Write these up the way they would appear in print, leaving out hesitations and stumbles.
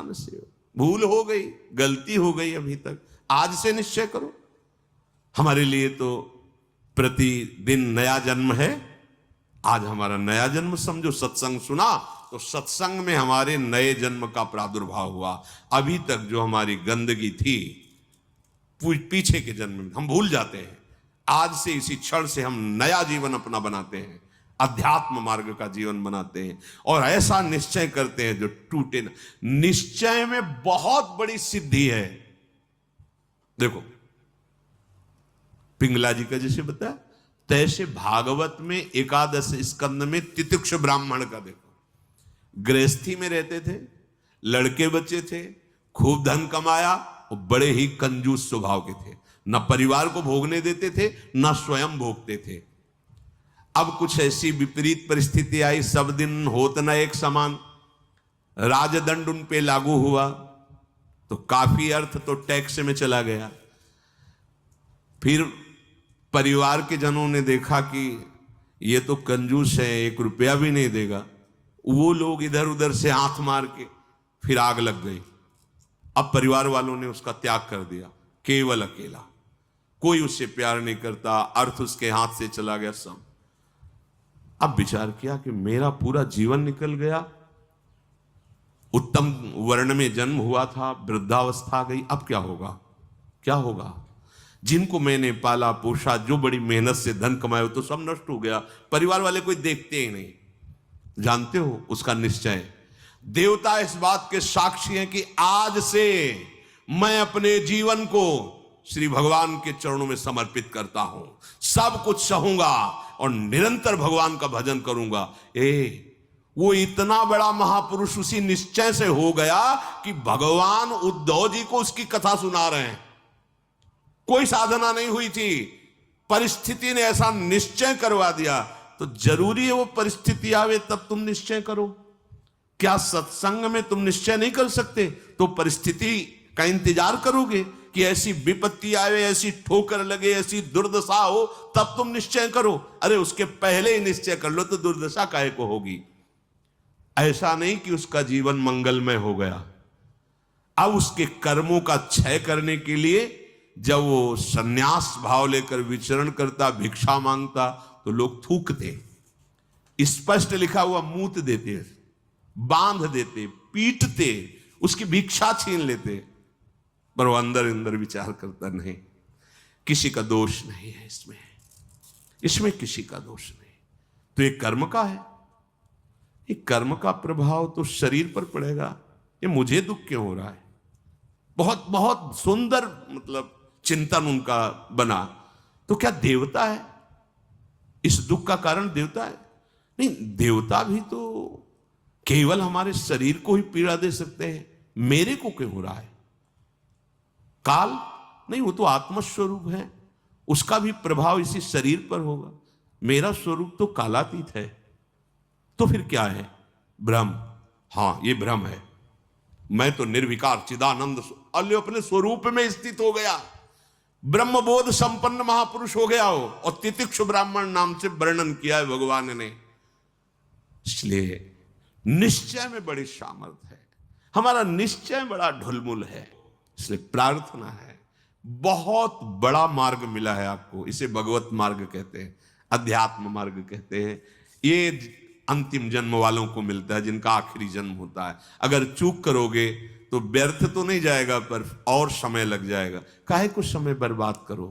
स्थान से। भूल हो गई, गलती हो गई अभी तक, आज से निश्चय करो। हमारे लिए तो प्रतिदिन नया जन्म है। आज हमारा नया जन्म समझो। सत्संग सुना तो सत्संग में हमारे नए जन्म का प्रादुर्भाव हुआ। अभी तक जो हमारी गंदगी थी पीछे के जन्म में हम भूल जाते हैं। आज से इसी क्षण से हम नया जीवन अपना बनाते हैं, अध्यात्म मार्ग का जीवन बनाते हैं और ऐसा निश्चय करते हैं जो टूटे ना। निश्चय में बहुत बड़ी सिद्धि है। देखो पिंगला जी का जैसे बताया, तैसे भागवत में एकादश स्कंद में तितिक्ष ब्राह्मण का देखो। गृहस्थी में रहते थे, लड़के बच्चे थे, खूब धन कमाया और बड़े ही कंजूस स्वभाव के थे। न परिवार को भोगने देते थे, न स्वयं भोगते थे। अब कुछ ऐसी विपरीत परिस्थिति आई, सब दिन होत न एक समान, राजदंड उन पे लागू हुआ तो काफी अर्थ तो टैक्स में चला गया। फिर परिवार के जनों ने देखा कि ये तो कंजूस है, 1 रुपया भी नहीं देगा। वो लोग इधर उधर से आंख मार के फिर आग लग गई। अब परिवार वालों ने उसका त्याग कर दिया, केवल अकेला, कोई उससे प्यार नहीं करता, अर्थ उसके हाथ से चला गया सब। अब विचार किया कि मेरा पूरा जीवन निकल गया, उत्तम वर्ण में जन्म हुआ था, वृद्धावस्था आ गई, अब क्या होगा, क्या होगा। जिनको मैंने पाला पोषा, जो बड़ी मेहनत से धन कमाया, तो सब नष्ट हो गया। परिवार वाले कोई देखते ही नहीं। जानते हो उसका निश्चय, देवता इस बात के साक्षी हैं कि आज से मैं अपने जीवन को श्री भगवान के चरणों में समर्पित करता हूं, सब कुछ सहूंगा और निरंतर भगवान का भजन करूंगा। वो इतना बड़ा महापुरुष उसी निश्चय से हो गया कि भगवान उद्धव जी को उसकी कथा सुना रहे हैं। कोई साधना नहीं हुई थी, परिस्थिति ने ऐसा निश्चय करवा दिया। तो जरूरी है वो परिस्थिति आवे तब तुम निश्चय करो। क्या सत्संग में तुम निश्चय नहीं कर सकते तो परिस्थिति का इंतजार करोगे कि ऐसी विपत्ति आवे, ऐसी ठोकर लगे, ऐसी दुर्दशा हो तब तुम निश्चय करो? अरे उसके पहले ही निश्चय कर लो तो दुर्दशा काहे को होगी। ऐसा नहीं कि उसका जीवन मंगलमय हो गया। अब उसके कर्मों का क्षय करने के लिए जब वो सन्यास भाव लेकर विचरण करता, भिक्षा मांगता, तो लोग थूकते, स्पष्ट लिखा हुआ मूत देते, बांध देते, पीटते, उसकी भिक्षा छीन लेते। पर वो अंदर अंदर विचार करता, नहीं, किसी का दोष नहीं है इसमें, इसमें किसी का दोष नहीं। तो ये कर्म का है, ये कर्म का प्रभाव तो शरीर पर पड़ेगा। ये मुझे दुख क्यों हो रहा है? बहुत बहुत सुंदर मतलब चिंतन उनका बना। तो क्या देवता है इस दुख का कारण? देवता है नहीं, देवता भी तो केवल हमारे शरीर को ही पीड़ा दे सकते हैं। मेरे को क्यों हो रहा है? काल नहीं, वो तो आत्मस्वरूप है, उसका भी प्रभाव इसी शरीर पर होगा। मेरा स्वरूप तो कालातीत है। तो फिर क्या है? भ्रम। हाँ, ये भ्रम है। मैं तो निर्विकार चिदानंद अपने स्वरूप में स्थित हो गया, ब्रह्मबोध संपन्न महापुरुष हो गया हो। और तितिक्ष ब्राह्मण नाम से वर्णन किया है भगवान ने। इसलिए निश्चय में बड़ी सामर्थ्य है, हमारा निश्चय बड़ा ढुलमुल है। इसलिए प्रार्थना है, बहुत बड़ा मार्ग मिला है आपको, इसे भगवत मार्ग कहते हैं, अध्यात्म मार्ग कहते हैं। ये अंतिम जन्म वालों को मिलता है, जिनका आखिरी जन्म होता है। अगर चूक करोगे तो व्यर्थ तो नहीं जाएगा, पर और समय लग जाएगा। काहे कुछ समय बर्बाद करो,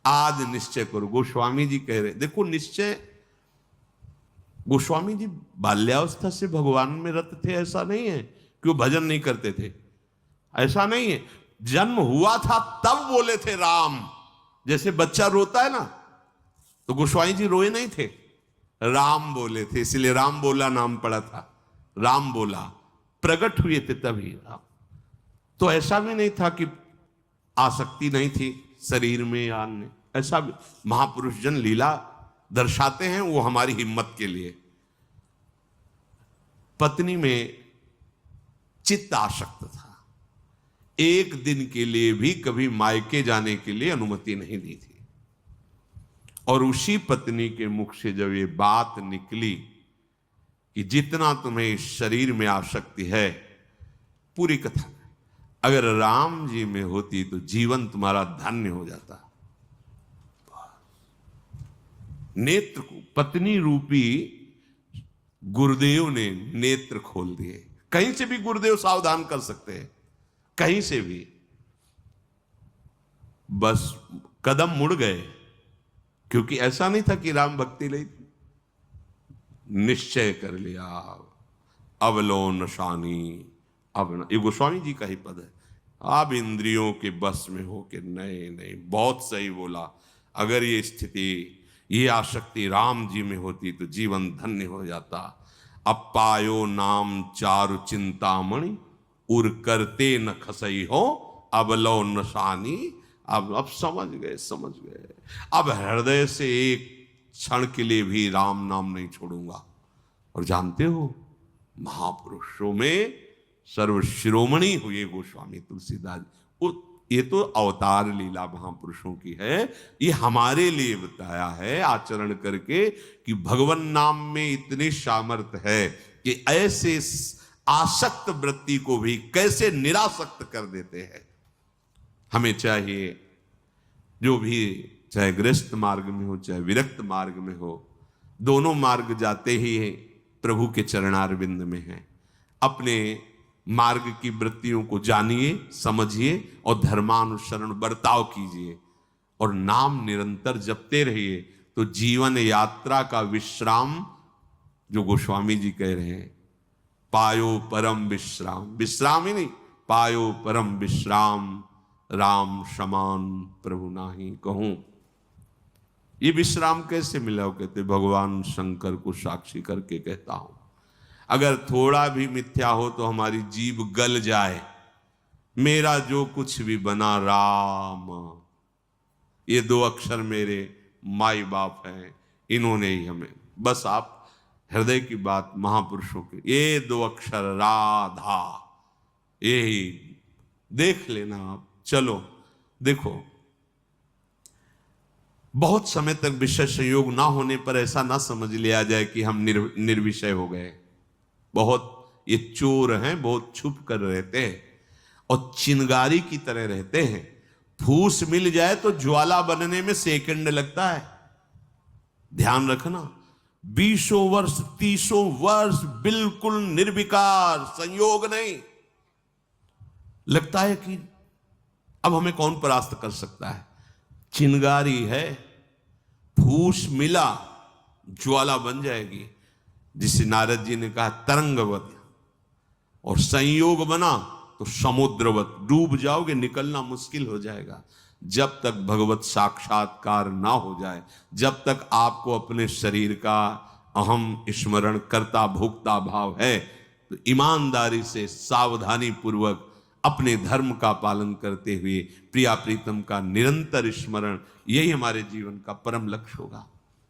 आज निश्चय करो। गोस्वामी जी कह रहे, देखो निश्चय, गोस्वामी जी बाल्यावस्था से भगवान में रत थे, ऐसा नहीं है कि वो भजन नहीं करते थे, ऐसा नहीं है। जन्म हुआ था तब बोले थे राम, जैसे बच्चा रोता है ना, तो गोस्वामी जी रोए नहीं थे, राम बोले थे, इसलिए राम बोला नाम पड़ा था। राम बोला, प्रकट हुए थे तभी राम। तो ऐसा भी नहीं था कि आसक्ति नहीं थी शरीर में या अन्य, ऐसा भी महापुरुष जन लीला दर्शाते हैं, वो हमारी हिम्मत के लिए। पत्नी में चित्त आसक्त था, एक दिन के लिए भी कभी मायके जाने के लिए अनुमति नहीं दी थी। और उसी पत्नी के मुख से जब ये बात निकली कि जितना तुम्हें इस शरीर में आसक्ति है, पूरी कथा अगर राम जी में होती तो जीवन तुम्हारा धन्य हो जाता। नेत्र को पत्नी रूपी गुरुदेव ने नेत्र खोल दिए। कहीं से भी गुरुदेव सावधान कर सकते हैं, कहीं से भी, बस कदम मुड़ गए। क्योंकि ऐसा नहीं था कि राम भक्ति ली, निश्चय कर लिया अवलो नशानी। अब ये गोस्वामी जी का ही पद है, आप इंद्रियों के बस में हो के नहीं नहीं, बहुत सही बोला। अगर ये स्थिति, ये आसक्ति राम जी में होती तो जीवन धन्य हो जाता। अब पायो नाम चारु चिंतामणि, उर करते न खसई हो अबलो नशानी। अब समझ गए, समझ गए। अब हृदय से एक क्षण के लिए भी राम नाम नहीं छोड़ूंगा। और जानते हो, महापुरुषों में सर्वशिरोमणि हुए गोस्वामी तुलसीदास। ये तो अवतार लीला महापुरुषों की है, ये हमारे लिए बताया है आचरण करके कि भगवान नाम में इतनी सामर्थ्य है कि ऐसे आसक्त वृत्ति को भी कैसे निरासक्त कर देते हैं। हमें चाहिए जो भी, चाहे गृहस्थ मार्ग में हो चाहे विरक्त मार्ग में हो, दोनों मार्ग जाते ही प्रभु के चरणारविंद में हैं। अपने मार्ग की वृत्तियों को जानिए, समझिए और धर्मानुसरण बर्ताव कीजिए और नाम निरंतर जपते रहिए। तो जीवन यात्रा का विश्राम, जो गोस्वामी जी कह रहे हैं, पायो परम विश्राम, विश्राम ही नहीं, पायो परम विश्राम, राम समान प्रभु नाही कहूं। ये विश्राम कैसे मिला? कहते भगवान शंकर को साक्षी करके कहता हूं। अगर थोड़ा भी मिथ्या हो तो हमारी जीभ गल जाए, मेरा जो कुछ भी बना राम, ये दो अक्षर मेरे माई बाप हैं, इन्होंने ही हमें, बस आप हृदय की बात महापुरुषों के, ये दो अक्षर राधा, यही देख लेना आप। चलो देखो, बहुत समय तक विषय संयोग ना होने पर ऐसा ना समझ लिया जाए कि हम निर्विषय हो गए। बहुत ये चोर हैं, बहुत छुप कर रहते हैं और चिंगारी की तरह रहते हैं। फूस मिल जाए तो ज्वाला बनने में सेकंड लगता है। ध्यान रखना, 20 वर्ष 30 वर्ष बिल्कुल निर्विकार, संयोग नहीं। लगता है कि अब हमें कौन परास्त कर सकता है। चिंगारी है, फूस मिला ज्वाला बन जाएगी, जिसे नारद जी ने कहा तरंगवत, और संयोग बना तो समुद्रवत, डूब जाओगे, निकलना मुश्किल हो जाएगा। जब तक भगवत साक्षात्कार ना हो जाए, जब तक आपको अपने शरीर का अहम स्मरण करता भोक्ता भाव है, तो ईमानदारी से सावधानी पूर्वक अपने धर्म का पालन करते हुए प्रिया प्रीतम का निरंतर स्मरण, यही हमारे जीवन का परम लक्ष्य होगा।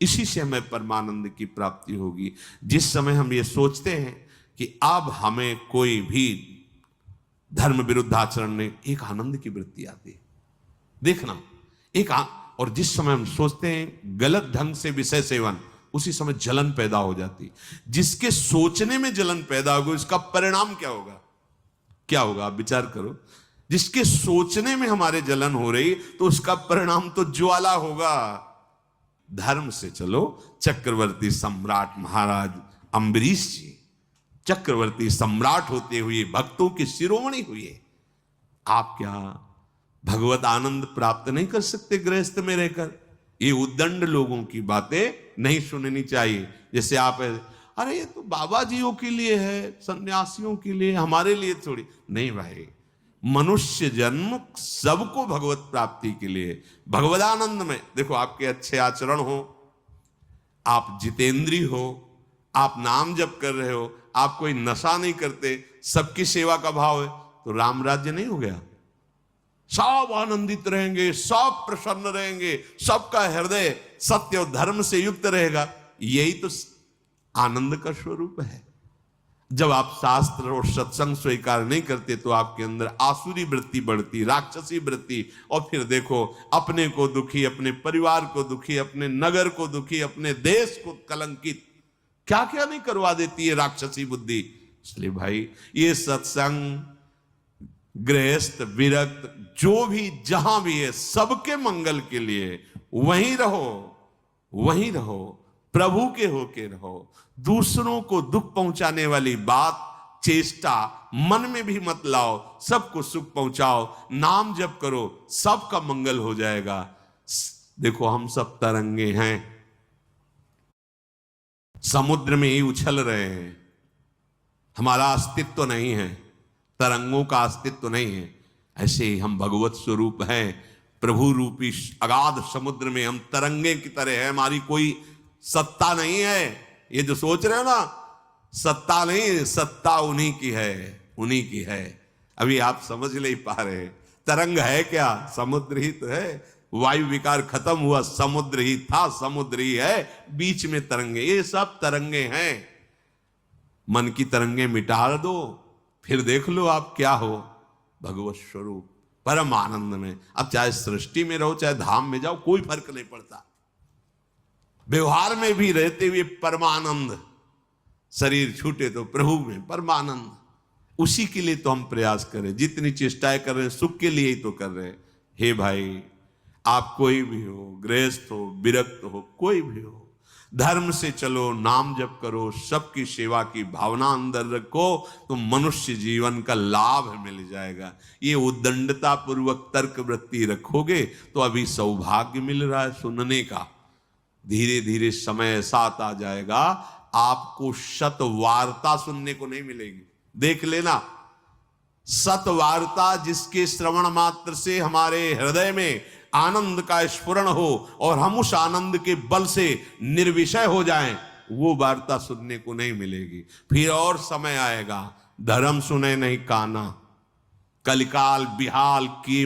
इसी से हमें परमानंद की प्राप्ति होगी। जिस समय हम ये सोचते हैं कि अब हमें कोई भी धर्म विरुद्ध आचरण नहीं, एक आनंद की वृत्ति आती है। देखना, और जिस समय हम सोचते हैं गलत ढंग से विषय सेवन, उसी समय जलन पैदा हो जाती। जिसके सोचने में जलन पैदा होगी, इसका परिणाम क्या होगा? क्या होगा? आप विचार करो। जिसके सोचने में हमारे जलन हो रही, तो उसका परिणाम तो ज्वाला होगा। धर्म से चलो। चक्रवर्ती सम्राट महाराज अम्बरीश जी चक्रवर्ती सम्राट होते हुए भक्तों के शिरोमणि हुए। आप क्या भगवत आनंद प्राप्त नहीं कर सकते गृहस्थ में रहकर? ये उद्दंड लोगों की बातें नहीं सुननी चाहिए। जैसे आप, अरे ये तो बाबा जियों के लिए है, सन्यासियों के लिए, हमारे लिए थोड़ी नहीं। भाई, मनुष्य जन्म सबको भगवत प्राप्ति के लिए, भगवदानंद में। देखो, आपके अच्छे आचरण हो, आप जितेंद्री हो, आप नाम जप कर रहे हो, आप कोई नशा नहीं करते, सबकी सेवा का भाव है, तो राम राज्य नहीं हो गया? सब आनंदित रहेंगे, सब प्रसन्न रहेंगे, सबका हृदय सत्य और धर्म से युक्त रहेगा। यही तो आनंद का स्वरूप है। जब आप शास्त्र और सत्संग स्वीकार नहीं करते तो आपके अंदर आसुरी वृत्ति बढ़ती, राक्षसी वृत्ति, और फिर देखो अपने को दुखी, अपने परिवार को दुखी, अपने नगर को दुखी, अपने देश को कलंकित, क्या क्या नहीं करवा देती है राक्षसी बुद्धि। इसलिए भाई, ये सत्संग, गृहस्थ विरक्त जो भी जहां भी है, सबके मंगल के लिए वहीं रहो, वहीं रहो, प्रभु के होके रहो। दूसरों को दुख पहुंचाने वाली बात चेष्टा मन में भी मत लाओ, सबको सुख पहुंचाओ, नाम जप करो, सबका मंगल हो जाएगा। देखो हम सब तरंगे हैं, समुद्र में ही उछल रहे हैं, हमारा अस्तित्व नहीं है, तरंगों का अस्तित्व नहीं है। ऐसे ही हम भगवत स्वरूप हैं, प्रभु रूपी अगाध समुद्र में हम तरंगे की तरह है, हमारी कोई सत्ता नहीं है। ये जो सोच रहे हो ना, सत्ता नहीं, सत्ता उन्हीं की है, उन्हीं की है। अभी आप समझ नहीं पा रहे, तरंग है क्या? समुद्र ही तो है। वायु विकार खत्म हुआ, समुद्र ही था, समुद्र ही है, बीच में तरंगे, ये सब तरंगे हैं। मन की तरंगे मिटा दो, फिर देख लो आप क्या हो, भगवत स्वरूप परम आनंद में। अब चाहे सृष्टि में रहो, चाहे धाम में जाओ, कोई फर्क नहीं पड़ता। व्यवहार में भी रहते हुए परमानंद, शरीर छूटे तो प्रभु में परमानंद। उसी के लिए तो हम प्रयास करें, जितनी चेष्टाएं कर रहे हैं सुख के लिए ही तो कर रहे हैं। हे भाई, आप कोई भी हो, गृहस्थ हो, विरक्त हो, कोई भी हो, धर्म से चलो, नाम जप करो, सबकी सेवा की भावना अंदर रखो, तो मनुष्य जीवन का लाभ मिल जाएगा। ये उद्दंडता पूर्वक तर्क वृत्ति रखोगे तो अभी सौभाग्य मिल रहा है सुनने का, धीरे धीरे समय साथ आ जाएगा, आपको सतवार्ता सुनने को नहीं मिलेगी। देख लेना, सतवार्ता जिसके श्रवण मात्र से हमारे हृदय में आनंद का स्फुरण हो और हम उस आनंद के बल से निर्विषय हो जाएं, वो वार्ता सुनने को नहीं मिलेगी। फिर और समय आएगा, धर्म सुने नहीं काना, कलिकाल बिहाल की